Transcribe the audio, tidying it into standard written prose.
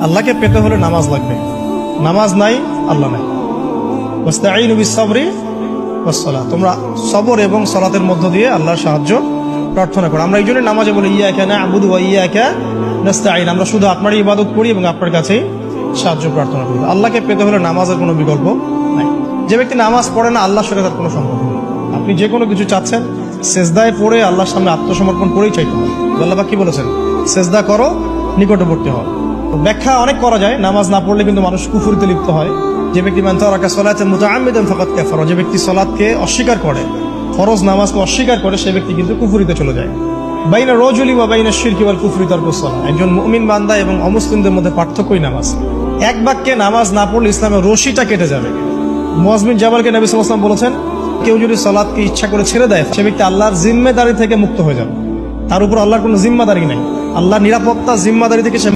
আল্লাহকে পেতে হলে নামাজ লাগবে, নামাজ নাই আল্লাহ নাই। ওয়াস্তাঈনু বিস-সাবরি ওয়াস-সালাহ, তোমরা সবর এবং সালাতের মধ্য দিয়ে আল্লাহর সাহায্য প্রার্থনা করো। আমরা এই জন্য নামাজে বলি ইয়্যাকা না'বুদু ওয়া ইয়্যাকা নাস্তাঈন, আমরা শুধু আপনারই ইবাদত করি এবং আপনার কাছেই সাহায্য প্রার্থনা করি। আল্লাহকে পেতে হলে নামাজের কোনো বিকল্প নাই। যে ব্যক্তি নামাজ পড়ে না, আল্লাহর সাথে তার কোনো সম্পর্ক নেই। আপনি যে কোনো কিছু চাচ্ছেন, সেজদায় পড়ে আল্লাহর সামনে আত্মসমর্পণ করেই চাইতে হবে। আল্লাহ পাক কি বলেছেন? সেজদা করো, নিকটবর্তী হও। ব্যাখ্যা অনেক করা যায়, নামাজ না পড়লে কিন্তু মানুষ কুফরিতে লিপ্ত হয়। যে ব্যক্তি মান তারাকা সালাতান মুতাআম্মিদান ফাকাদ কাফারা, যে ব্যক্তি সালাতকে অস্বীকার করে, ফরজ নামাজকে অস্বীকার করে, সে ব্যক্তি কিন্তু কুফরিতে চলে যায়। বাইনা রাজুলি ওয়া বাইনা শিরকি ওয়াল কুফরি তারকুস সালাহ, একজন মুমিন বান্দা এবং অমুসলিমদের মধ্যে পার্থক্যই নামাজ। এক বাক্যে নামাজ না পড়লে ইসলামের রশিটা কেটে যাবে। মুআয বিন জাবালকে নবী সাল্লাল্লাহু আলাইহি ওয়াসাল্লাম বলেছেন, কেউ যদি সালাতকে ইচ্ছা করে ছেড়ে দেয়, সে ব্যক্তি আল্লাহর জিম্মেদারি থেকে মুক্ত হয়ে যাবে। তার উপর আল্লাহর কোনো জিম্মাদারি নেই, আল্লাহর নিরাপত্তা জিম্মাদারি থেকে সে